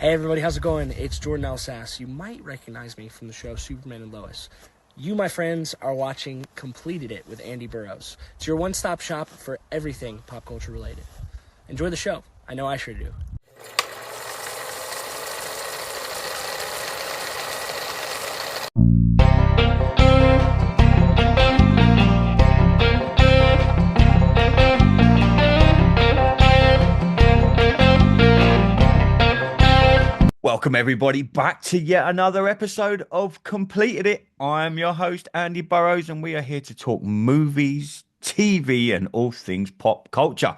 Hey everybody, how's it going? It's Jordan Elsass. You might recognize me from the show Superman and Lois. You, my friends, are watching Completed It with Andy Burrows. It's your one-stop shop for everything pop culture related. Enjoy the show. I know I sure do. Welcome everybody back to yet another episode of Completed It. I'm your host Andy Burrows and we are here to talk movies, TV and all things pop culture.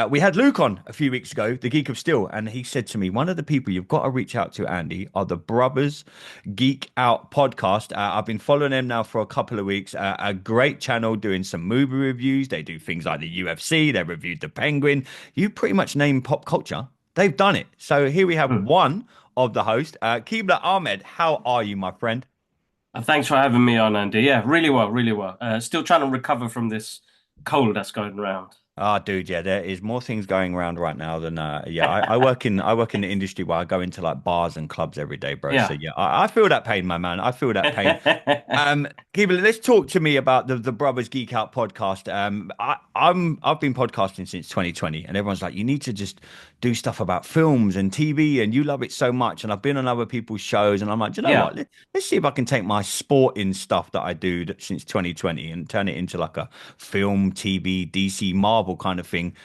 We had Luke on a few weeks ago, the Geek of Steel, and he said to me, one of the people you've got to reach out to, Andy, are the Brothers Geek Out podcast. I've been following them now for a couple of weeks. A great channel doing some movie reviews. They do things like the UFC. They reviewed The Penguin. You pretty much name pop culture, they've done it. So here we have one of the host, Kibla Ahmed. How are you, my friend? Thanks for having me on, Andy. Yeah, really well, really well. Still trying to recover from this cold that's going around. Ah, dude, yeah, there is more things going around right now than yeah. I work in the industry where I go into like bars and clubs every day, bro. So Yeah. yeah, I feel that pain, my man. I feel that pain. Keebler, let's talk to me about the Brothers Geek Out podcast. I've been podcasting since 2020, and everyone's like, you need to just do stuff about films and TV, and you love it so much. And I've been on other people's shows, and I'm like, "Do you know Yeah. what? Let's see if I can take my sporting stuff that I do since 2020 and turn it into like a film, TV, DC, Marvel kind of thing."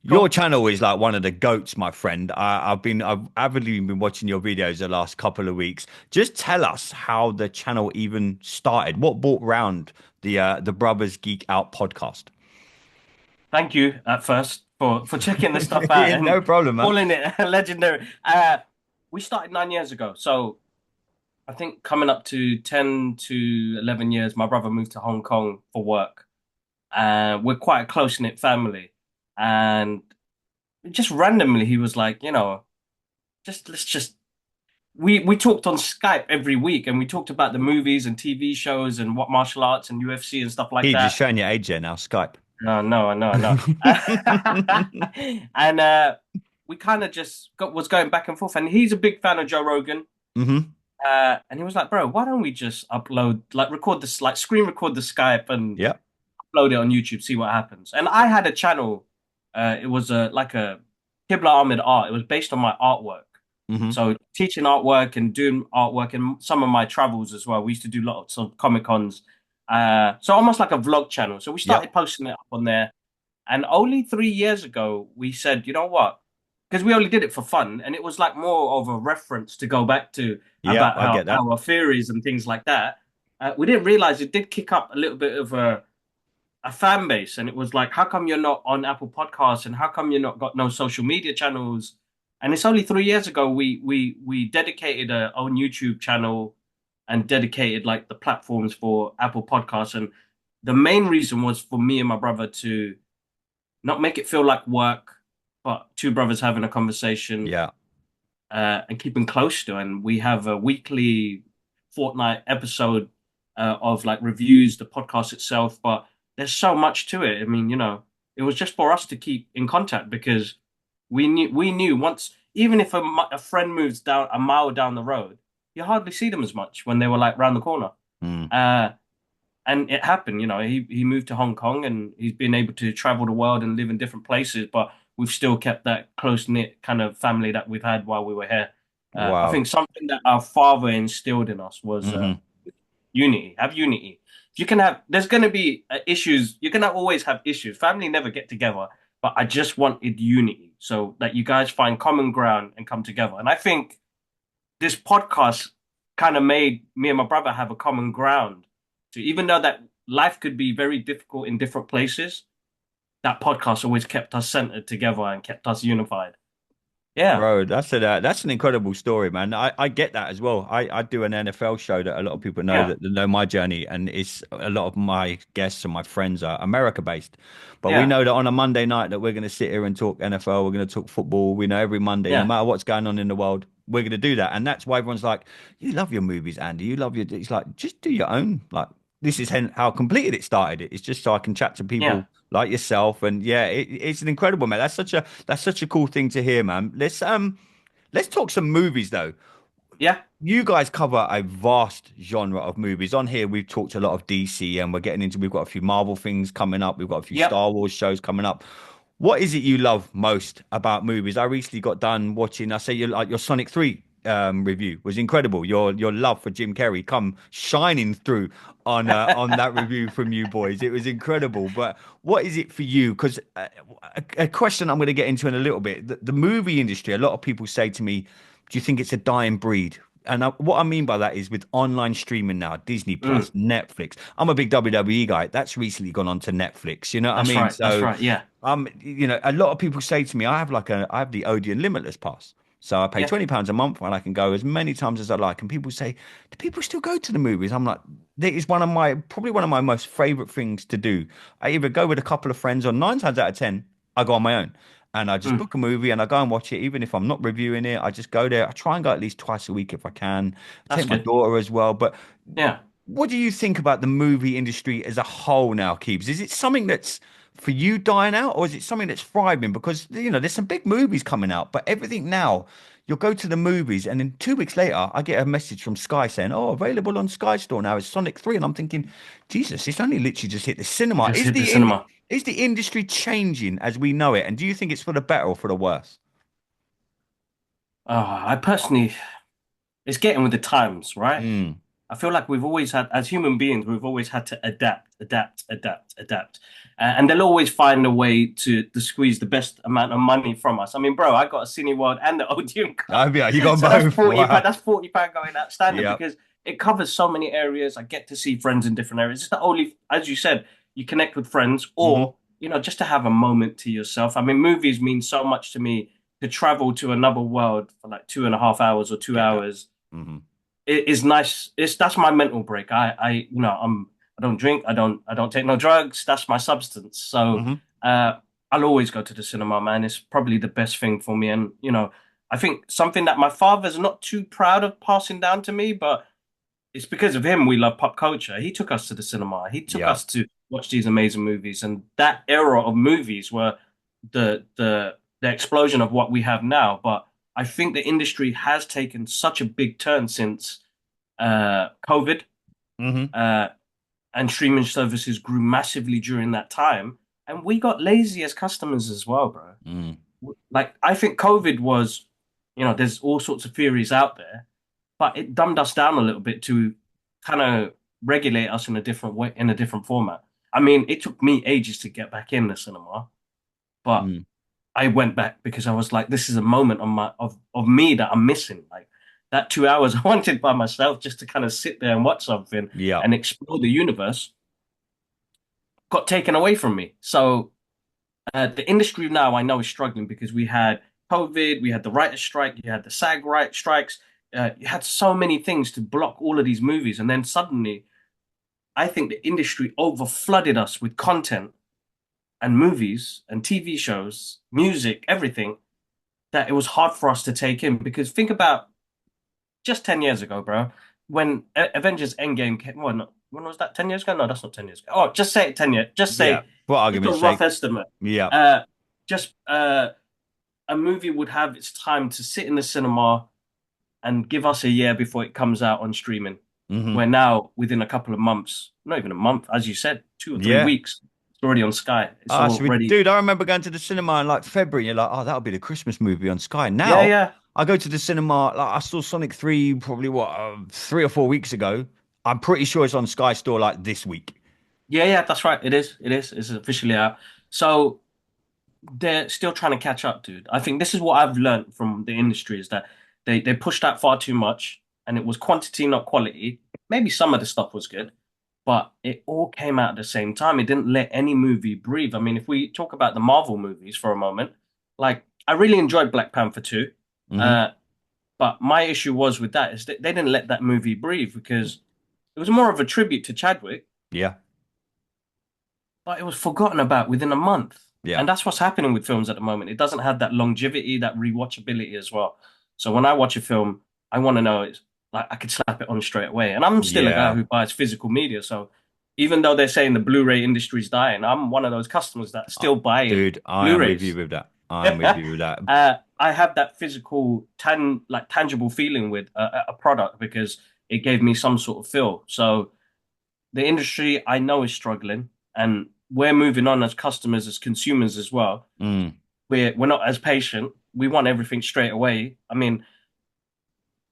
Your Cool. channel is like one of the goats, my friend. I've avidly been watching your videos the last couple of weeks. Just tell us how the channel even started. What brought round the Brothers Geek Out podcast? Thank you at first for checking the stuff out Yeah, no and problem, man. calling it legendary. We started 9 years ago, so I think coming up to 10 to 11 years, my brother moved to Hong Kong for work. We're quite a close-knit family, and just randomly he was like, just let's just we talked on Skype every week and we talked about the movies and TV shows and what martial arts and UFC and stuff like He just that. showing your age there now, Skype. No, no, no, no. And we kind of just was going back and forth. And he's a big fan of Joe Rogan. Hmm. And he was like, bro, why don't we just upload, like record this, like screen record the Skype and Yeah. upload it on YouTube, see what happens. And I had a channel. It was like a Kibla Ahmed art. It was based on my artwork. Hmm. So teaching artwork and doing artwork and some of my travels as well. We used to do lots of Comic Cons. So almost like a vlog channel. So we Yep. started posting it up on there. And only 3 years ago, we said, you know what? Because we only did it for fun. And it was like more of a reference to go back to Yeah, about I how get that. our theories and things like that. We didn't realize it did kick up a little bit of a fan base. And it was like, how come you're not on Apple Podcasts? And how come you're not got no social media channels? And it's only 3 years ago we dedicated our own YouTube channel and dedicated like the platforms for Apple Podcasts. And the main reason was for me and my brother to not make it feel like work, but two brothers having a conversation Yeah. and keeping close to. And we have a weekly, fortnight episode of like reviews, the podcast itself. But there's so much to it. I mean, it was just for us to keep in contact because we knew once, even if a friend moves down a mile down the road, you hardly see them as much when they were like round the corner. Mm. And it happened, he moved to Hong Kong and he's been able to travel the world and live in different places, but we've still kept that close knit kind of family that we've had while we were here. I Wow. think something that our father instilled in us was Hmm. unity. Have unity. There's going to be issues. You're going to always have issues. Family never get together, but I just wanted unity so that you guys find common ground and come together. And I think this podcast kind of made me and my brother have a common ground. So even though that life could be very difficult in different places, that podcast always kept us centered together and kept us unified. Yeah, Bro, that's an incredible story, man. I get that as well. I do an NFL show that a lot of people know yeah, that know my journey, and it's a lot of my guests and my friends are America based. But we yeah, know that on a Monday night that we're going to sit here and talk NFL, we're going to talk football. We know every Monday, no yeah, matter what's going on in the world, we're going to do that. And that's why everyone's like, you love your movies, Andy. You love your, it's like, just do your own. Like, this is how completed it started. It's just so I can chat to yeah. people like yourself. And yeah, it's an incredible, man. That's such a cool thing to hear, man. Let's talk some movies though. Yeah. You guys cover a vast genre of movies. On here, we've talked a lot of DC, and we've got a few Marvel things coming up. We've got a few Yep. Star Wars shows coming up. What is it you love most about movies? I recently got done watching, I say your Sonic 3 review was incredible. Your love for Jim Carrey come shining through on that review from you boys. It was incredible. But what is it for you? Because a question I'm going to get into in a little bit. The movie industry, a lot of people say to me, do you think it's a dying breed? And what I mean by that is with online streaming now, Disney Plus, Mm, Netflix. I'm a big WWE guy. That's recently gone on to Netflix. You know what I that's mean? right. That's So, right. Yeah. a lot of people say to me, I have the Odeon Limitless Pass. So I pay Yeah. £20 a month and I can go as many times as I like. And people say, do people still go to the movies? I'm like, that is probably one of my most favorite things to do. I either go with a couple of friends or 9 times out of 10, I go on my own. And I just Mm, book a movie and I go and watch it. Even if I'm not reviewing it, I just go there. I try and go at least twice a week if I can. I that's take my good. daughter as well. But Yeah. what do you think about the movie industry as a whole now, Keeps? Is it something that's for you dying out, or is it something that's thriving? Because there's some big movies coming out, but everything now, you'll go to the movies, and then 2 weeks later, I get a message from Sky saying, "Oh, available on Sky Store now is Sonic 3," and I'm thinking, Jesus, it's only literally just hit the cinema. Just hit the cinema. Is the industry changing as we know it? And do you think it's for the better or for the worse? I personally, it's getting with the times, right? Mm. I feel like we've always had, as human beings, we've always had to adapt, adapt, adapt, adapt. And they'll always find a way to squeeze the best amount of money from us. I mean, bro, I got a Cineworld and the Odeon Oh, card. yeah, you got So that's both. 40 pound, Wow. that's 40 pound going out standard Yeah. because it covers so many areas. I get to see friends in different areas. It's the only, as you said, you connect with friends Hmm. or, just to have a moment to yourself. I mean, movies mean so much to me to travel to another world for like 2.5 hours or two Get that. hours Hmm. it is nice. That's my mental break. I don't drink. I don't take no drugs. That's my substance. So Hmm. uh, I'll always go to the cinema, man. It's probably the best thing for me. And I think something that my father's not too proud of passing down to me, but it's because of him we love pop culture. He took us to the cinema. He took Yeah. us to watch these amazing movies, and that era of movies were the explosion of what we have now. But I think the industry has taken such a big turn since COVID, Hmm. uh, and streaming services grew massively during that time, and we got lazy as customers as well, bro. Mm. Like I think COVID was, there's all sorts of theories out there, but it dumbed us down a little bit to kind of regulate us in a different way, in a different format. I mean, it took me ages to get back in the cinema, but Mm. I went back because I was like, this is a moment of me that I'm missing. Like that 2 hours I wanted by myself just to kind of sit there and watch something Yeah. and explore the universe got taken away from me. So the industry now I know is struggling because we had COVID, we had the writer's strike, you had the SAG right strikes, you had so many things to block all of these movies, and then suddenly I think the industry over flooded us with content and movies and TV shows, music, everything that it was hard for us to take in. Because think about just 10 years ago, bro, when Avengers Endgame came, well, no, when was that? 10 years ago? No, that's not 10 years ago. Oh, just say it 10 years. Yeah. For Just a argument's rough sake. estimate. Yeah. Uh, just a movie would have its time to sit in the cinema and give us a year before it comes out on streaming. Hmm. Where now, within a couple of months, not even a month, as you said, 2 or 3 Yeah. weeks, it's already on Sky. It's already, Dude, I remember going to the cinema in like February. And you're like, oh, that'll be the Christmas movie on Sky. yeah, Now yeah. I go to the cinema. Like I saw Sonic 3 probably 3 or 4 weeks ago. I'm pretty sure it's on Sky Store like this week. Yeah, yeah, that's right. It is. It is. It's officially out. So they're still trying to catch up, dude. I think this is what I've learned from the industry is that they pushed out far too much and it was quantity, not quality. Maybe some of the stuff was good, but it all came out at the same time. It didn't let any movie breathe. I mean, if we talk about the Marvel movies for a moment, like I really enjoyed Black Panther 2. Hmm. Uh, but my issue was with that is that they didn't let that movie breathe because it was more of a tribute to Chadwick, Yeah. but it was forgotten about within a month. Yeah. And that's what's happening with films at the moment. It doesn't have that longevity, that rewatchability as well. So when I watch a film, I want to know it's like I could slap it on straight away. And I'm still a guy Yeah. who buys physical media. So even though they're saying the Blu-ray industry is dying, I'm one of those customers that Uh, still buy Dude, I am with you Blu-rays. with that. I am with you with that. I I have that physical, tangible feeling with a product because it gave me some sort of feel. So the industry I know is struggling, and we're moving on as customers, as consumers as well. Mm. We're not as patient. We want everything straight away. I mean,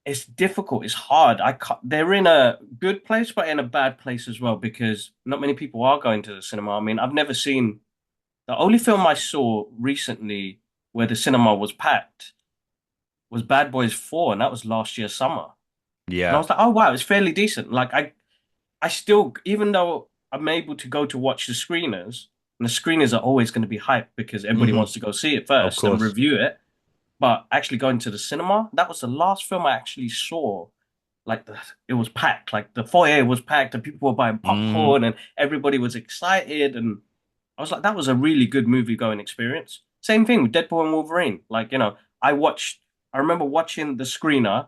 it's difficult. It's hard. I can't, they're in a good place, but in a bad place as well because not many people are going to the cinema. I mean, I've never seen the only film I saw recently where the cinema was packed was Bad Boys 4, and that was last year summer. And I Yeah. was like, oh wow, it's fairly decent. Like I still, even though I'm able to go to watch the screeners, and the screeners are always going to be hyped because everybody Hmm. wants to go see it Of first and course. review it. But actually going to the cinema, that was the last film I actually saw. It was packed, like the foyer was packed, and people were buying Mm. popcorn, and everybody was excited. And I was like, that was a really good movie going experience. Same thing with Deadpool and Wolverine. Like, I remember watching the screener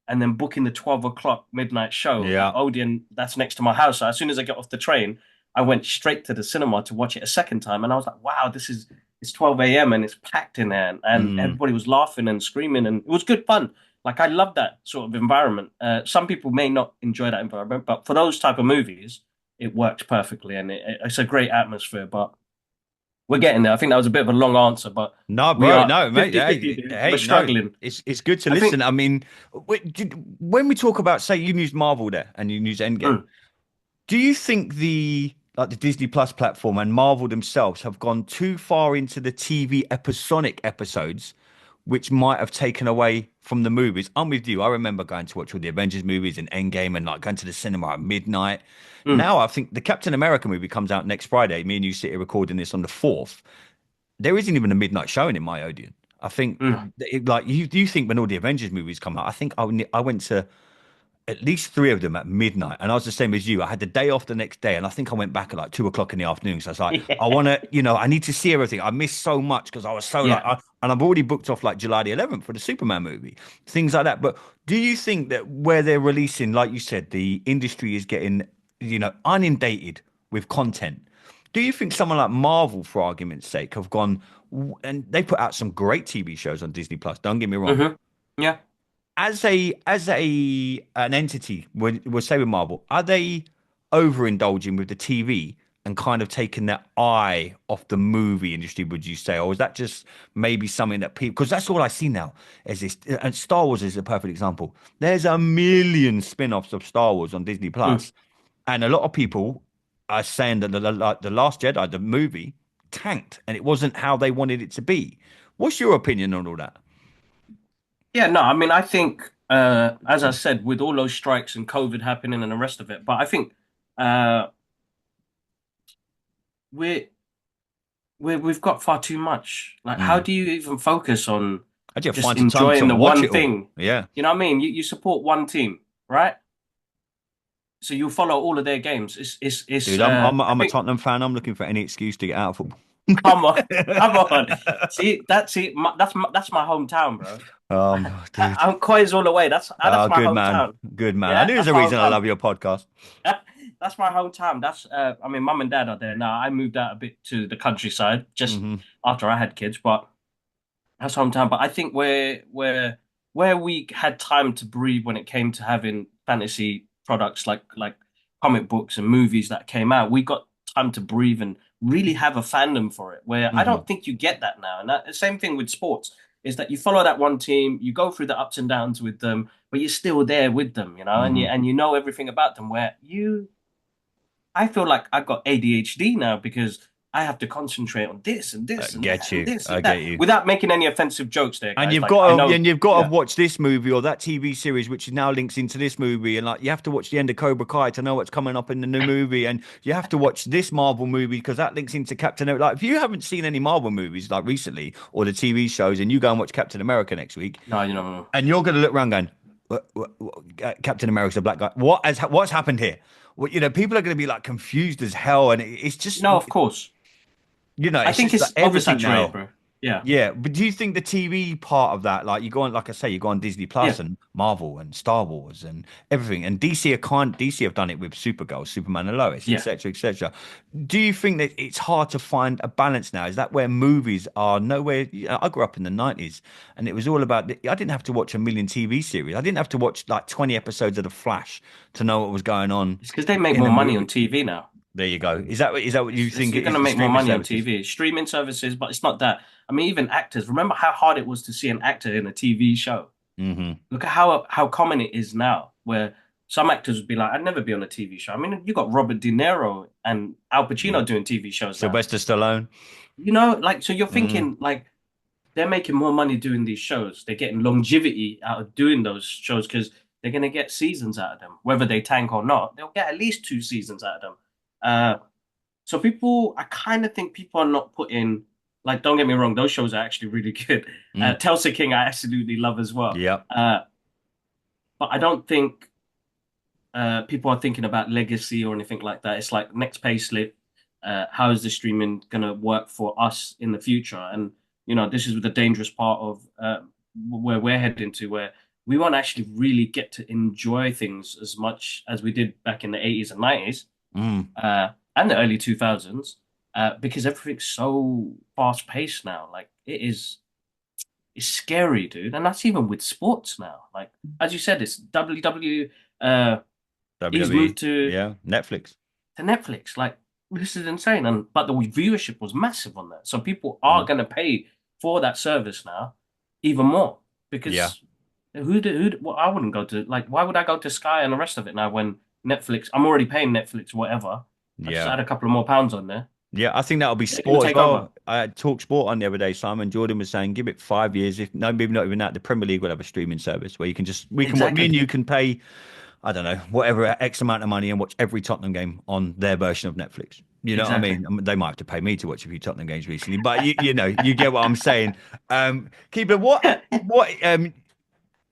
and then booking the 12 o'clock midnight show at Yeah. Odeon that's next to my house. So as soon as I got off the train, I went straight to the cinema to watch it a second time. And I was like, wow, it's 12 a.m. and it's packed in there. And Mm. everybody was laughing and screaming. And it was good fun. Like, I love that sort of environment. Some people may not enjoy that environment, but for those type of movies, it works perfectly. And it's a great atmosphere. But we're getting there. I think that was a bit of a long answer, but No, we bro, are no, mate. 50-50, Hey, dude. We're hey, no, struggling. it's good to I listen. think, I mean, when we talk about, say, you use Marvel there and you use Endgame, mm, do you think the Disney Plus platform and Marvel themselves have gone too far into the TV episodic episodes, which might have taken away from the movies? I'm with you. I remember going to watch all the Avengers movies and Endgame and like going to the cinema at midnight. mm, Now I think the Captain America movie comes out next Friday. Me and you sit here recording this on the 4th. There isn't even a midnight showing in my Odeon. I think, mm. like you think when all the Avengers movies come out, I think I went to at least three of them at midnight, and I was the same as you. I had the day off the next day, and I think I went back at like 2 o'clock in the afternoon. So I was like, I Yeah. want to, I need to see everything. I missed so much because I was so Yeah. and I've already booked off like July the 11th for the Superman movie, things like that. But do you think that where they're releasing, like you said, the industry is getting, inundated with content? Do you think someone like Marvel, for argument's sake, have gone and they put out some great TV shows on Disney Plus? Don't get me wrong. Hmm. Yeah. As an entity, we'll say with Marvel, are they overindulging with the TV and kind of taking their eye off the movie industry? Would you say, or is that just maybe something that people? Because that's all I see now is this, and Star Wars is a perfect example. There's a million spin-offs of Star Wars on Disney Mm. Plus, and a lot of people are saying that the Last Jedi, the movie, tanked, and it wasn't how they wanted it to be. What's your opinion on all that? Yeah, no, I mean, I think, as I said, with all those strikes and COVID happening and the rest of it, but I think uh, we're, we've got far too much. Like, how Mm. do you even focus on I didn't just find some time to enjoying the watch one it all. thing? Yeah. You know what I mean? You support one team, right? So you follow all of their games. Dude, I'm I I'm a think, Tottenham fan. I'm looking for any excuse to get out of football. come on, come on. That's my hometown, bro. Dude. I'm Coins all the way. That's Oh, my good man. hometown. Good man. I Yeah, knew there's that's a my reason I hometown. love your podcast. That's my hometown. I mean, mum and dad are there now. I moved out a bit to the countryside just Hmm. after I had kids, but that's hometown. But I think where we had time to breathe when it came to having fantasy products like comic books and movies that came out, we got time to breathe and really have a fandom for it. Where I Hmm. don't think you get that now. And that same thing with sports is that you follow that one team, you go through the ups and downs with them, but you're still there with them, and Hmm. you know everything about them. Where I feel like I've got ADHD now because I have to concentrate on this and I this and get that and you. this I and get that you. without making any offensive jokes there, And guys. you've Like I got to, know, and you've got to yeah, watch this movie or that TV series, which now links into this movie, and like you have to watch the end of Cobra Kai to know what's coming up in the new movie, and you have to watch this Marvel movie because that links into Captain America. Like if you haven't seen any Marvel movies like recently or the TV shows, and you go and watch Captain America next week, no, no. and you're going to look around going, Captain America's a black guy. What's happened here? Well, people are going to be like confused as hell, and it's just, No, of course. I it's think just like it's everything oversaturated, now. bro. Yeah, Yeah, but do you think the TV part of that, like you go on, like I say, you go on Disney yeah, Plus and Marvel and Star Wars and everything, and DC have done it with Supergirl, Superman and Lois, yeah. etc., etc. Do you think that it's hard to find a balance now? Is that where movies are nowhere? I grew up in the 90s, and it was all about. I didn't have to watch a million TV series. I didn't have to watch like 20 episodes of The Flash to know what was going on It's because they make in more a money on movie. TV now. There you go. Is that what you think You're it going is? to The make more streaming money on services. TV, streaming services, but it's not that. I mean, even actors. Remember how hard it was to see an actor in a TV show? Hmm. Look at how common it is now, where some actors would be like, "I'd never be on a TV show." I mean, you got Robert De Niro and Al Yeah. Pacino doing TV shows now. Sylvester Stallone. You know, like so you're Mm. thinking like they're making more money doing these shows. They're getting longevity out of doing those shows because they're going to get seasons out of them. Whether they tank or not, they'll get at least 2 seasons out of them. Uh, so people, I kind of think people are not putting, like, don't get me wrong, those shows are actually really good. Mm. Tulsa King, I absolutely love as well. Yeah. But I don't think people are thinking about legacy or anything like that. It's like next pay slip. How is the streaming going to work for us in the future? And this is the dangerous part of where we're heading to, where we won't actually really get to enjoy things as much as we did back in the 80s and 90s Mm. and the early 2000s because everything's so fast paced now. Like it's scary, dude. And that's even with sports now. Like as you said, it's WW. He's WWE. moved to Yeah. Netflix. Netflix. Like this is insane, and but the viewership was massive on that, so people are Mm. going to pay for that service now even more Yeah. because well, I wouldn't go to like why would I go to Sky and the rest of it now when Netflix? I'm already paying Netflix, whatever. I just Yeah. add a couple of more pounds on there. Yeah. I think that'll be They're going to sport as take over. well. I had Talk Sport on the other day. Simon Jordan was saying, give it 5 years. If no, maybe not even that, the Premier League will have a streaming service where you can just we can what me and Exactly, you can pay, I don't know, whatever X amount of money and watch every Tottenham game on their version of Netflix. You know what I exactly. mean? They might have to pay me to watch a few Tottenham games recently, but you get what I'm saying. Keeper, what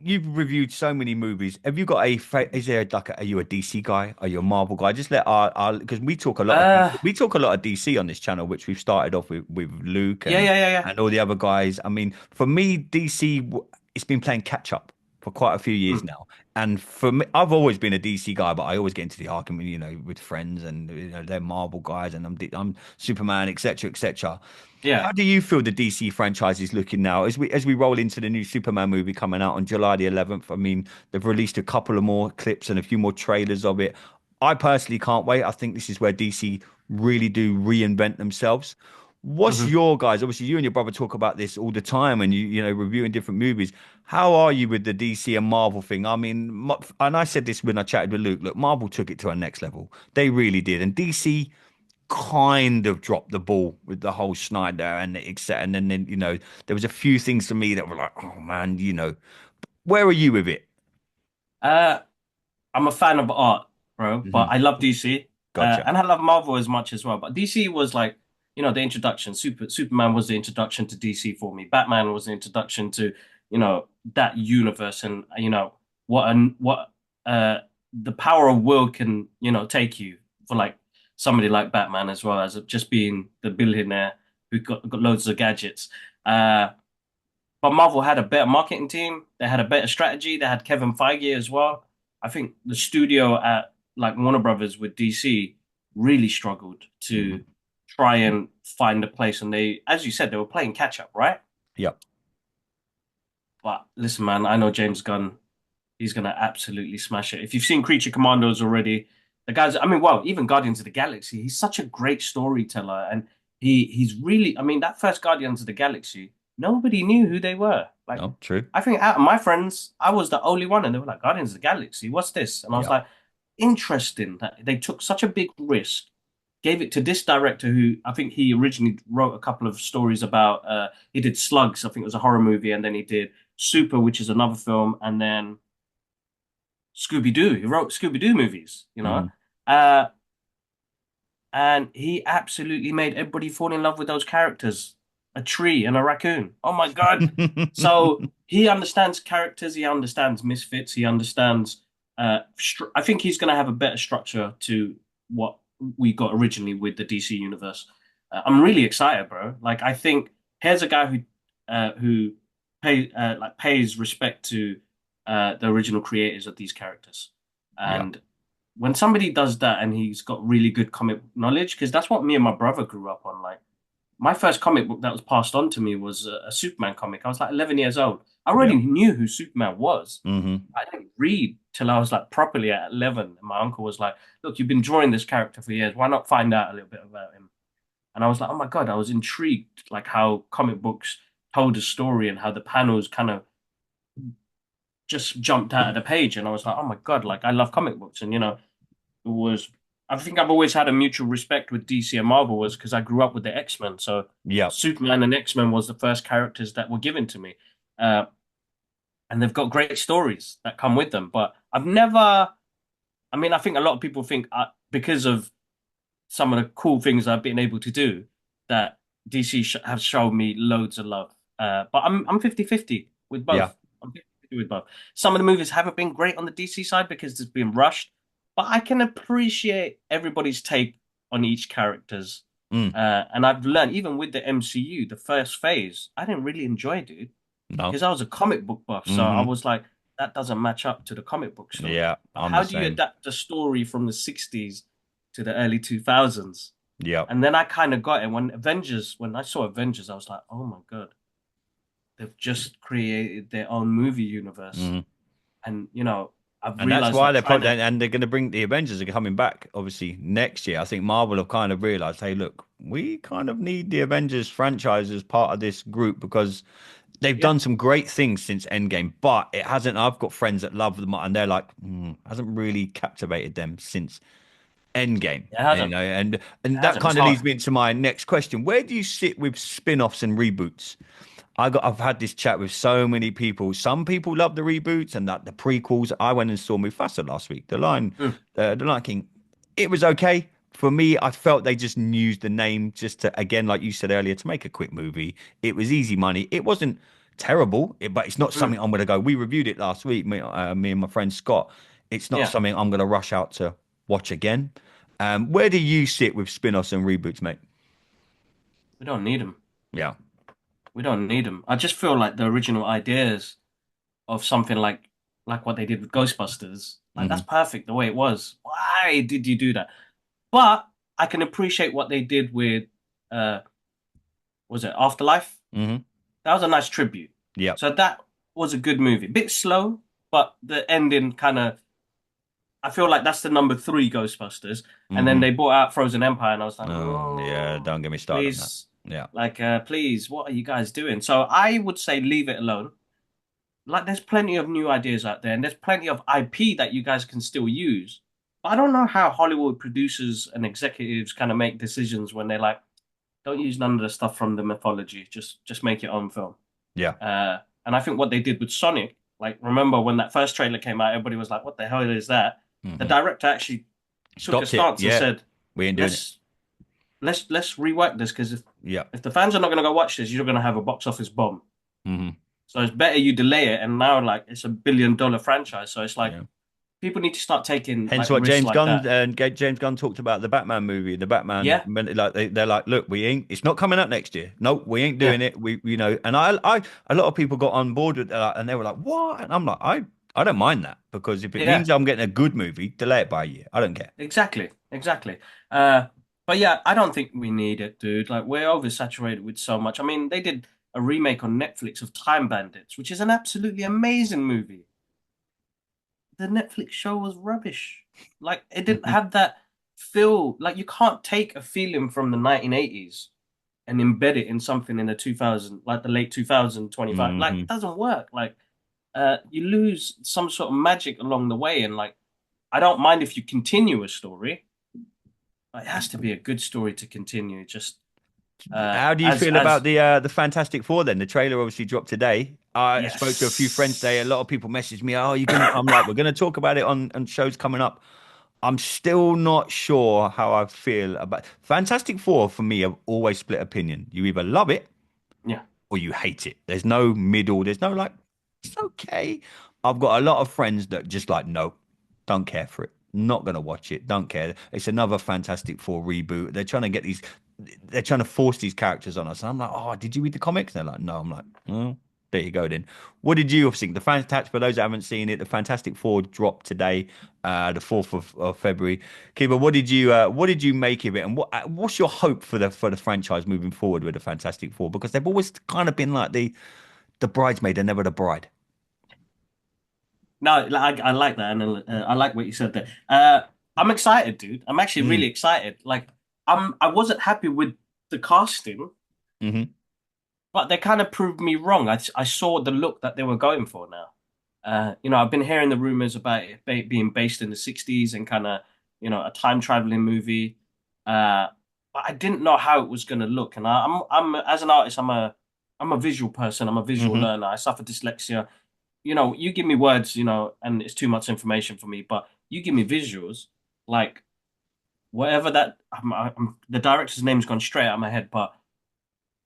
you've reviewed so many movies. Have you got is there like are you a DC guy? Are you a Marvel guy? Just let our because Uh, we talk a lot of DC on this channel, which we've started off with Luke yeah, yeah, yeah, yeah. and all the other guys. I mean, for me, DC it's been playing catch up for quite a few years Mm, now. And for me, I've always been a DC guy, but I always get into the argument, with friends and they're Marvel guys, and I'm Superman, etc., etc. yeah. How do you feel the DC franchise is looking now as we roll into the new Superman movie coming out on July the 11th? I mean, they've released a couple of more clips and a few more trailers of it. I personally can't wait. I think this is where DC really do reinvent themselves. What's Mhm. your guys? Obviously, you and your brother talk about this all the time, and you know reviewing different movies. How are you with the DC and Marvel thing? I mean, and I said this when I chatted with Luke. Look, Marvel took it to a next level. They really did, and DC kind of dropped the ball with the whole Snyder and etc. And then there was a few things to me that were like, oh man, where are you with it? Uh, I'm a fan of art, bro, but Hmm. I love DC, Gotcha. and I love Marvel as much as well. But DC was like, the introduction. Superman was the introduction to DC for me. Batman was the introduction to, that universe, and what the power of will can, take you for like somebody like Batman as well as just being the billionaire who got loads of gadgets. Uh, but Marvel had a better marketing team. They had a better strategy. They had Kevin Feige as well. I think the studio at like Warner Brothers with DC really struggled Hmm. to try and find a place. And they, as you said, they were playing catch up, right? Yep. But listen, man, I know James Gunn. He's gonna absolutely smash it. If you've seen Creature Commandos already, the guys. I mean, well, even Guardians of the Galaxy. He's such a great storyteller, and he's really. I mean, that first Guardians of the Galaxy, nobody knew who they were. Like, No, true. I think out of my friends, I was the only one, and they were like, Guardians of the Galaxy, what's this? And I was Yep. like, interesting that they took such a big risk, gave it to this director who I think he originally wrote a couple of stories about. He did Slugs, I think it was a horror movie, and then he did Super, which is another film, and then Scooby Doo. He wrote Scooby Doo movies, Hmm. uh, and he absolutely made everybody fall in love with those characters. A tree and a raccoon. Oh my God. So he understands characters, he understands misfits, he understands. I think he's going to have a better structure to what we got originally with the DC universe. I'm really excited, bro. Like, I think here's a guy who pays respect to the original creators of these characters. Yeah. And when somebody does that and he's got really good comic knowledge, because that's what me and my brother grew up on. Like my first comic book that was passed on to me was a Superman comic. I was like 11 years old. I Yeah. already knew who Superman was. Mm-hmm. I didn't read till I was like properly at 11. And my uncle was like, "Look, you've been drawing this character for years. Why not find out a little bit about him?" And I was like, "Oh my God," I was intrigued, like how comic books told a story and how the panels kind of just jumped out of the page. And I was like, "Oh my God," like I love comic books. And, it was, I think I've always had a mutual respect with DC and Marvel was because I grew up with the X-Men. So Yeah. Superman and X-Men was the first characters that were given to me. Uh, and they've got great stories that come with them. But I've never, I mean, I think a lot of people think because of some of the cool things I've been able to do that DC have shown me loads of love. But I'm 50-50 with Yeah. both. I'm 50-50 with both. Some of the movies haven't been great on the DC side because it's been rushed, but I can appreciate everybody's take on each characters. Mm. And I've learned, even with the MCU, the first phase, I didn't really enjoy, dude, No. because I was a comic book buff. So I Mm-hmm. was like, that doesn't match up to the comic book story. Yeah, But I'm how the do you same. adapt a story from the 60s to the early 2000s? Yeah. And then I kind of got it when I saw Avengers, I was like, oh my God, they've just created their own movie universe. Mm. And, I've And that's realized why that they're trying probably, to, and they're going to bring the Avengers are coming back obviously next year. I think Marvel have kind of realized, hey, look, we kind of need the Avengers franchise as part of this group because they've yeah, done some great things since Endgame, but it hasn't. I've got friends that love them, and they're like, hasn't really captivated them since Endgame. it And, hasn't. and It that hasn't. It's kind of hard. leads me into my next question. Where do you sit with spin-offs and reboots? I've had this chat with so many people. Some people love the reboots and that the prequels. I went and saw Mufasa last week. Mm, The Lion King. It was okay for me. I felt they just used the name just to, again, like you said earlier, to make a quick movie. It was easy money. It wasn't terrible, but it's not mm, something I'm going to go. We reviewed it last week, me and my friend Scott. It's not yeah, something I'm going to rush out to watch again. Where do you sit with spin-offs and reboots, mate? we don't need them. Yeah. We don't need them. I just feel like the original ideas of something like what they did with Ghostbusters, like Hmm. that's perfect the way it was. Why did you do that? But I can appreciate what they did with uh was it Afterlife? Hmm. That was a nice tribute. Yeah. So that was a good movie. Bit slow, but the ending kind of I feel like that's the number three Ghostbusters. And then Hmm. they brought out Frozen Empire and I was like, Yeah, oh, don't get me started on that. please, Yeah. like please, what are you guys doing? So I would say leave it alone. Like there's plenty of new ideas out there and there's plenty of IP that you guys can still use. But I don't know how Hollywood producers and executives kind of make decisions when they're like, don't use none of the stuff from the mythology. Just make your own film. Yeah. And I think what they did with Sonic, like remember when that first trailer came out, everybody was like, "What the hell is that?" The Hmm. director actually took a Stopped it. stance and Yeah. said, We ain't doing it. "Let's rework this because Yeah. if the fans are not going to go watch this, you're going to have a box office bomb. Hmm. So it's better you delay it." And now like it's $1 billion franchise, so it's like Yeah. people need to start taking Hence like what risks James like Gunn that. and James Gunn talked about the Batman movie, the Batman. Yeah, Like they're like, look, we ain't. It's not coming out next year. Nope, we ain't yeah, doing it. And a lot of people got on board with that, and they were like, what? And I'm like, I don't mind that because if it yeah. means I'm getting a good movie, delay it by a year. I don't care. Exactly, exactly. But yeah, I don't think we need it, dude. Like we're oversaturated with so much. I mean, they did a remake on Netflix of Time Bandits, which is an absolutely amazing movie. The Netflix show was rubbish. Like it didn't have that feel. Like you can't take a feeling from the 1980s and embed it in something in the 2000, like the late 2025. Like Hmm. it doesn't work. Like you lose some sort of magic along the way. And like I don't mind if you continue a story. It has to be a good story to continue. Just How do you feel about as the Fantastic Four then? The trailer obviously dropped today. I spoke to a few friends today. A yes, lot of people messaged me, "Oh, you gonna?" I'm like, "We're gonna talk about it on shows coming up." I'm still not sure how I feel about Fantastic Four. For me, I've always split opinion. You either love it yeah, or you hate it. There's no middle. There's no like, it's okay. I've got a lot of friends that just like, nope, don't care for it. Not gonna watch it. Don't care. It's another Fantastic Four reboot. They're trying to get these. they're trying to force these characters on us. And I'm like, oh, did you read the comics? And they're like, no. I'm like, well, there you go then. What did you think? The Fantastic, for those that haven't seen it, the Fantastic Four dropped today, the 4th of February. Kiba, what did you make of it? And what's your hope for the franchise moving forward with the Fantastic Four? Because they've always kind of been like the bridesmaid and never the bride. No, I like that, and I like what you said there. I'm excited, dude. I'm actually really Mm. excited. Like, I wasn't happy with the casting, Hmm. but they kind of proved me wrong. I saw the look that they were going for now. I've been hearing the rumors about it being based in the '60s and kind of, a time traveling movie. Uh, but I didn't know how it was going to look. And I'm as an artist, I'm a visual person. I'm a visual Hmm. learner. I suffer dyslexia. You give me words, and it's too much information for me. But you give me visuals, like whatever that. The director's name's gone straight out of my head, but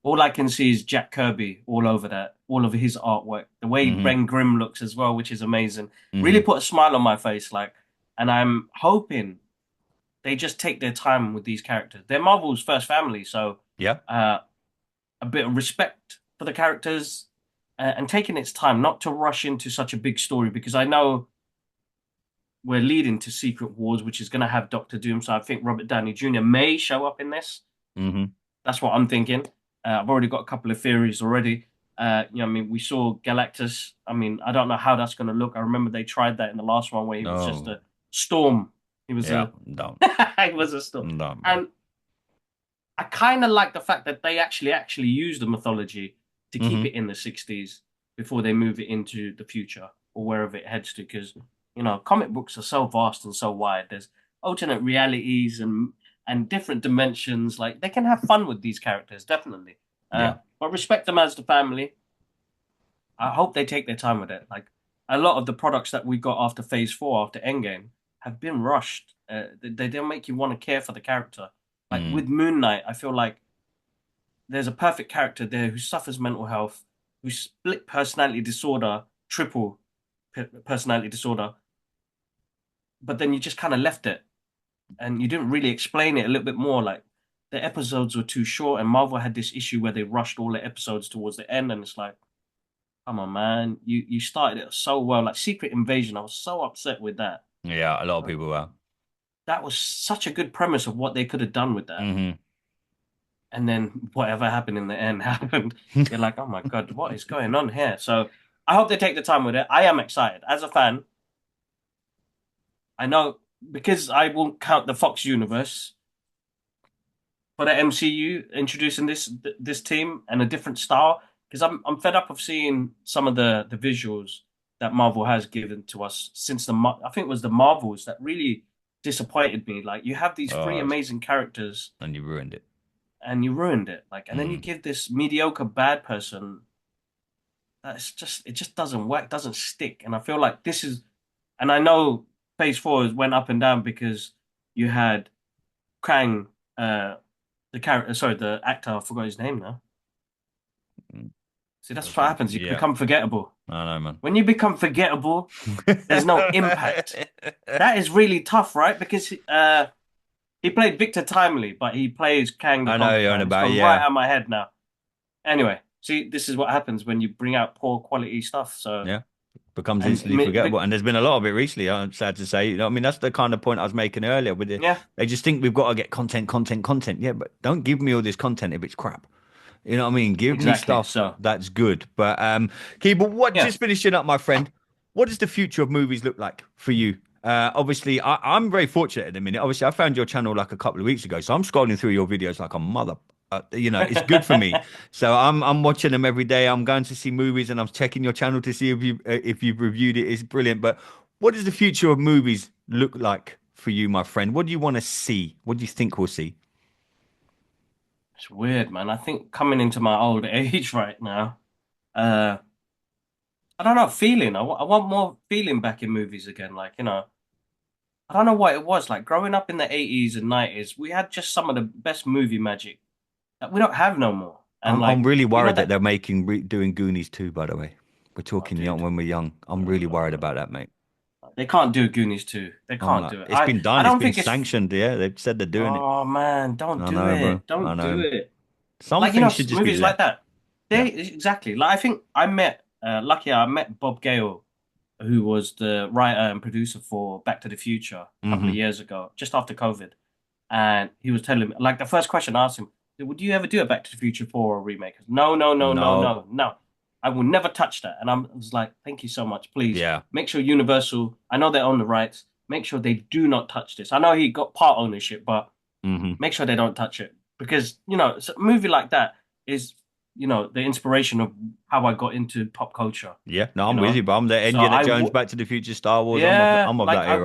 all I can see is Jack Kirby all over that, all over his artwork. The way Hmm. Ben Grimm looks as well, which is amazing, really Hmm. put a smile on my face. And I'm hoping they just take their time with these characters. They're Marvel's first family, so Yeah. uh, a bit of respect for the characters and taking its time, not to rush into such a big story, because I know we're leading to Secret Wars, which is going to have Doctor Doom. So I think Robert Downey Jr. may show up in this. Hmm. That's what I'm thinking. I've already got a couple of theories already. I mean, we saw Galactus. I mean, I don't know how that's going to look. I remember they tried that in the last one where he was just No. a storm. He was Yeah. a No. he was a storm, No, man. and I kind of like the fact that they actually use the mythology to keep Hmm. it in the '60s before they move it into the future or wherever it heads to. Because comic books are so vast and so wide. There's alternate realities and different dimensions. Like they can have fun with these characters, definitely. Yeah. But respect them as the family. I hope they take their time with it. Like a lot of the products that we got after Phase 4, after Endgame, have been rushed. They don't make you want to care for the character. Like Mm. with Moon Knight, I feel like there's a perfect character there who suffers mental health, who split personality disorder, triple personality disorder, but then you just kind of left it and you didn't really explain it a little bit more. Like the episodes were too short, and Marvel had this issue where they rushed all the episodes towards the end, and it's like, come on, man, you started it so well. Like Secret Invasion, I was so upset with that. Yeah, a lot of people are. That was such a good premise of what they could have done with that. Hmm. And then whatever happened in the end happened. You're like, oh my God, what is going on here? So I hope they take the time with it. I am excited. As a fan, I know because I won't count the Fox universe for the MCU introducing this team and a different style. Because I'm fed up of seeing some of the visuals that Marvel has given to us since I think it was the Marvels that really disappointed me. Like you have these three Oh, amazing characters and you ruined it. and you ruined it. Like, and then you Mm. give this mediocre bad person it just doesn't work, doesn't stick. And I feel like this is, and I know Phase 4 went up and down because you had Krang, the character, sorry, the actor, I forgot his name now. Mm. See, that's what Okay. happens. You Yeah, become forgettable. I know, man. When you become forgettable, there's no impact. That is really tough, right? Because he played Victor Timely, but he plays Kang the I know you're Conqueror, on and it's about, gone right yeah. out of my head now. Anyway, see, this is what happens when you bring out poor quality stuff. So, Yeah. Becomes and instantly forgettable. And there's been a lot of it recently, I'm sad to say. You know, I mean, that's the kind of point I was making earlier with it. yeah, They just think we've got to get content, content, content. Yeah, but don't give me all this content if it's crap. You know what I mean? Give me exactly. stuff So, that's good. But Keeble, what yeah, just finishing up, my friend, what does the future of movies look like for you? Obviously, I'm very fortunate at the minute. Obviously, I found your channel like a couple of weeks ago, so I'm scrolling through your videos like a mother. You know, it's good for me. So I'm watching them every day. I'm going to see movies and I'm checking your channel to see if you've reviewed it. It's brilliant. But what does the future of movies look like for you, my friend? What do you want to see? What do you think we'll see? it's weird, man. I think coming into my old age right now, uh, I don't know, feeling. I want more feeling back in movies again. Like, I don't know what it was. Like growing up in the 80s and 90s, we had just some of the best movie magic that we don't have no more. And I'm like, really worried that that, they're making doing Goonies too. By the way, we're oh, talking young dude, when we're young. I'm really worried about that, mate. They can't do Goonies 2. They Oh can't no, do it. it's been I done. It's don't been think it's. sanctioned. Yeah, they've said they're doing it. Oh man, don't I do know, bro. it. I Don't do know. it. Some Like, you things know, should just be movies like left. that. Yeah. They exactly. Like, I think I met. Lucky I met Bob Gale, who was the writer and producer for Back to the Future a couple of Hmm. years ago, just after COVID. And he was telling me, like, the first question I asked him, would you ever do a Back to the Future 4 or remake? No, no, no, no, No. no, no. I will never touch that. And I was like, thank you so much. Please Yeah. make sure Universal, I know they own the rights, make sure they do not touch this. I know he got part ownership, but Hmm. make sure they don't touch it. Because, you know, a movie like that is, you know, the inspiration of how I got into pop culture, Yeah. No, you I'm with know? you, bro. I'm the So Indiana Jones, Back to the Future, Star Wars. yeah, I'm of like that era.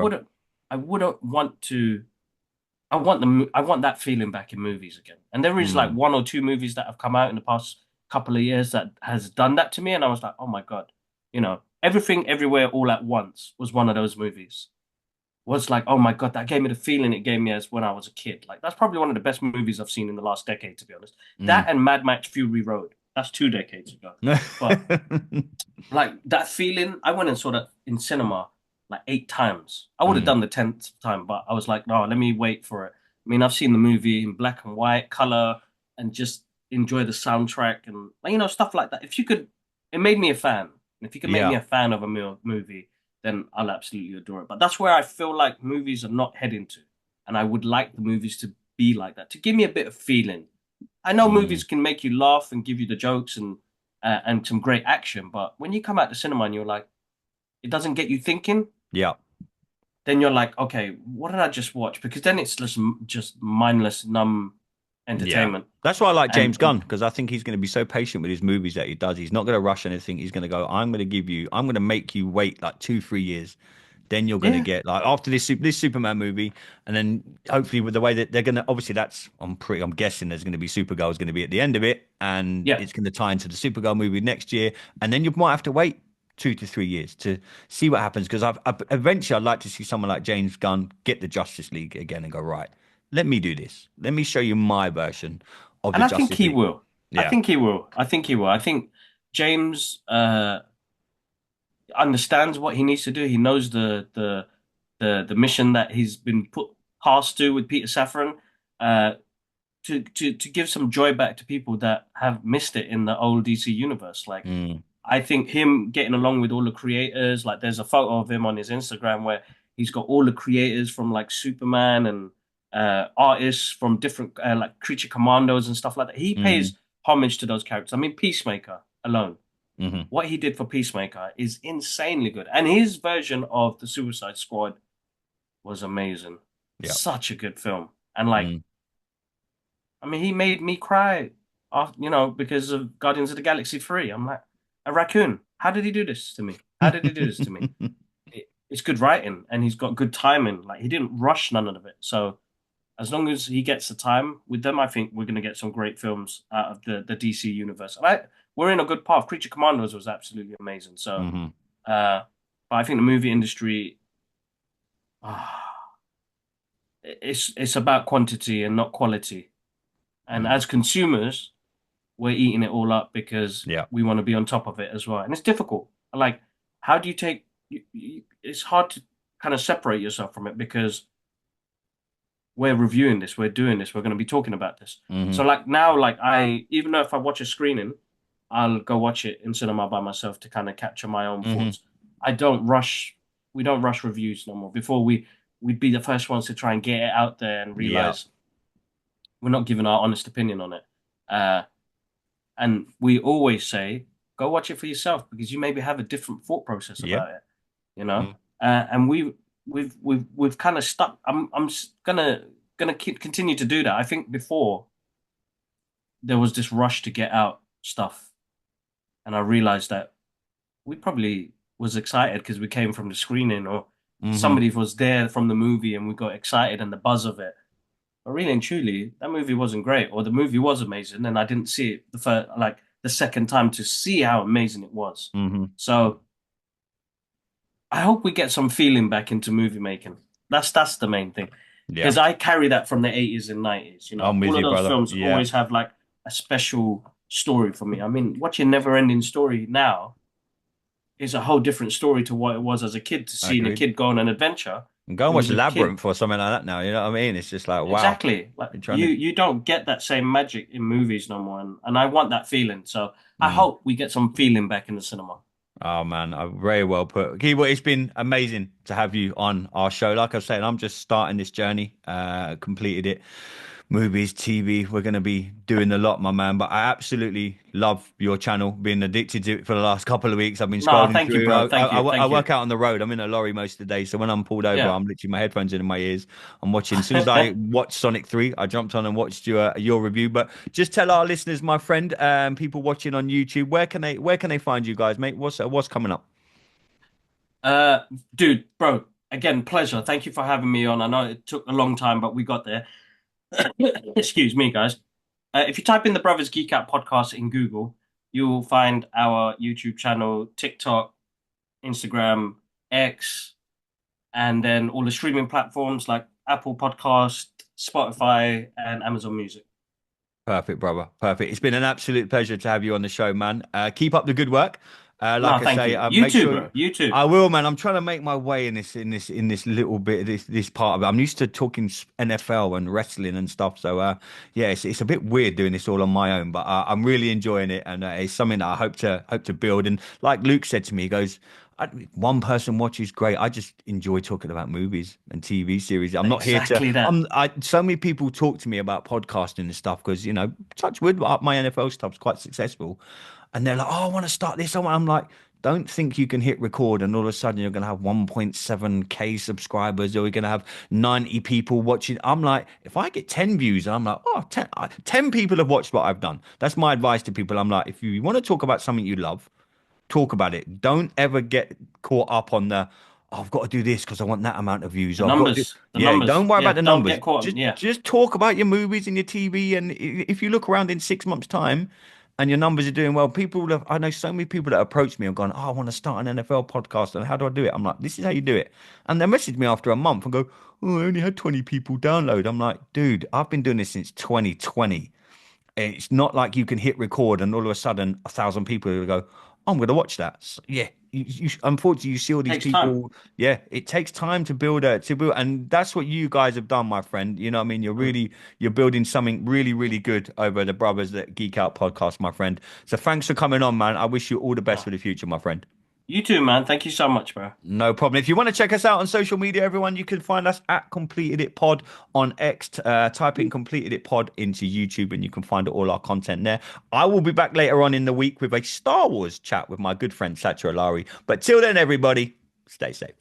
I wouldn't want to. I want that feeling back in movies again. And there is like Mm. one or two movies that have come out in the past couple of years that has done that to me, and I was like, oh my God, you know, Everything Everywhere All at Once was one of those movies. Was like, oh my God, that gave me the feeling it gave me as when I was a kid. Like that's probably one of the best movies I've seen in the last decade, to be honest. That Mm. and Mad Max Fury Road. That's 2 decades ago. But like that feeling, I went and saw that in cinema like 8 times. I would have Mm. done the 10th time, but I was like, no, let me wait for it. I mean, I've seen the movie in black and white, color, and just enjoy the soundtrack and you know stuff like that. If you could, it made me a fan. And if you can make me Yeah. a fan of a movie, then I'll absolutely adore it. But that's where I feel like movies are not heading to, and I would like the movies to be like that to give me a bit of feeling. I know Mm. movies can make you laugh and give you the jokes and some great action. But when you come out the cinema and you're like, it doesn't get you thinking, Yeah. then you're like, okay, what did I just watch? Because then it's just mindless, numb Yeah. entertainment. That's why I like James And Gunn, because I think he's going to be so patient with his movies that he does. He's not going to rush anything. He's going to go, I'm going to make you wait like 2, 3 years. Then you're going to yeah, get like after this Superman movie, and then hopefully with the way that they're going to, obviously I'm guessing there's going to be Supergirl's going to be at the end of it, and yeah. it's going to tie into the Supergirl movie next year, and then you might have to wait 2 to 3 years to see what happens. Because eventually I'd like to see someone like James Gunn get the Justice League again and go, right, let me do this. Let me show you my version of And the I think Justice he League. will. I Yeah. think he will. I think he will. I think James understands what he needs to do. He knows the mission that he's been put tasked to with Peter Safran. Uh, to give some joy back to people that have missed it in the old DC universe. Like Mm, I think him getting along with all the creators, like there's a photo of him on his Instagram where he's got all the creators from like Superman and artists from different like Creature Commandos and stuff like that. He mm, pays homage to those characters. I mean, Peacemaker alone, mm-hmm. what he did for Peacemaker is insanely good, and his version of the Suicide Squad was amazing. Yeah. Such a good film, and like Mm. I mean, he made me cry, you know, because of Guardians of the Galaxy 3. I'm like, a raccoon. How did he do this to me? How did he do this to me? It's good writing and he's got good timing. Like, he didn't rush none of it. So, as long as he gets the time with them, I think we're going to get some great films out of the DC universe. We're in a good path. Creature Commandos was absolutely amazing. So, Hmm. uh, but I think the movie industry, ah, it's about quantity and not quality. And Mm. as consumers, we're eating it all up because Yeah. we want to be on top of it as well. And it's difficult. Like, how do you take? It's hard to kind of separate yourself from it because we're reviewing this, we're doing this, we're going to be talking about this. Hmm. So like now, like I even though if I watch a screening, I'll go watch it in cinema by myself to kind of capture my own Hmm. thoughts. I don't rush. We don't rush reviews no more. Before we'd be the first ones to try and get it out there and Yeah. realize we're not giving our honest opinion on it. Uh, And we always say, go watch it for yourself because you maybe have a different thought process Yeah. about it, you know. Mm. And we've kind of stuck. I'm gonna keep continue to do that. I think before there was this rush to get out stuff, and I realized that we probably was excited because we came from the screening or Hmm. somebody was there from the movie and we got excited and the buzz of it. But really and truly, that movie wasn't great, or the movie was amazing, and I didn't see it the second time to see how amazing it was. Hmm. So I hope we get some feeling back into movie making. That's the main thing, Yeah. because I carry that from the 80s and 90s. You know, I'm with all of you, those brother. films Yeah. always have like a special story for me. I mean, watching Never Ending Story now, is a whole different story to what it was as a kid. To seeing a Agreed. kid go on an adventure, And go it and watch was a kid. Labyrinth or something like that now. You know what I mean? It's just like, wow. Exactly. Like You're trying you to. you don't get that same magic in movies no more, and I want that feeling. So I Mm. hope we get some feeling back in the cinema. Oh man, very well put. Kibo, it's been amazing to have you on our show. Like I said, I'm just starting this journey. Completed it. Movies, TV, we're going to be doing a lot, my man. But I absolutely love your channel. Been addicted to it for the last couple of weeks. I've been No, scrolling thank you, through. bro. Thank you. I Thank you. work out on the road. I'm in a lorry most of the day. So when I'm pulled over, Yeah. I'm literally my headphones in my ears. I'm watching. As soon as I watched Sonic 3, I jumped on and watched your review. But just tell our listeners, my friend, people watching on YouTube, where can they find you guys, mate? What's coming up? Uh, Dude, bro, again, pleasure. Thank you for having me on. I know it took a long time, but we got there. Excuse me, guys. If you type in the Brothers Geek Out podcast in Google, you'll find our YouTube channel, TikTok, Instagram, X, and then all the streaming platforms like Apple Podcast, Spotify, and Amazon Music. Perfect, brother. Perfect. It's been an absolute pleasure to have you on the show, man. Keep up the good work. No, Like I thank say, you. You make too, sure bro. You too. I will, man. I'm trying to make my way in this little bit, this part of it. I'm used to talking NFL and wrestling and stuff. So, yeah, it's a bit weird doing this all on my own, but I'm really enjoying it, and it's something that I hope to build. And like Luke said to me, he goes, one person watches great. I just enjoy talking about movies and TV series. I'm not here to. Exactly that. So many people talk to me about podcasting and stuff because touch wood, my NFL stuff's quite successful, and they're like, "Oh, I want to start this." I'm like, don't think you can hit record and all of a sudden you're going to have 1.7K subscribers or you're going to have 90 people watching. I'm like, if I get 10 views, I'm like, oh, 10 people have watched what I've done. That's my advice to people. I'm like, if you want to talk about something you love, talk about it. Don't ever get caught up on the, "Oh, I've got to do this because I want that amount of views. The Or I've got to do." numbers. The Yeah, numbers. don't worry about Yeah, the don't numbers. get caught. Just Yeah. just talk about your movies and your TV. And if you look around in 6 months' time and your numbers are doing well, I know so many people that approach me and gone, "Oh, I want to start an NFL podcast. And how do I do it?" I'm like, "This is how you do it." And they message me after a month and go, "Oh, I only had 20 people download." I'm like, "Dude, I've been doing this since 2020. It's not like you can hit record and all of a sudden 1,000 people will go, I'm going to watch that." So, yeah, unfortunately you see all these Takes time. people. Yeah, it takes time to build, and that's what you guys have done, my friend. You know what I mean? You're building something really, really good over the Brothers that Geek Out podcast, my friend. So thanks for coming on, man. I wish you all the best for the future, my friend. You too, man. Thank you so much, bro. No problem. If you want to check us out on social media, everyone, you can find us at Completed It Pod on X. Type in Completed It Pod into YouTube and you can find all our content there. I will be back later on in the week with a Star Wars chat with my good friend Satcher Alari. But till then, everybody, stay safe.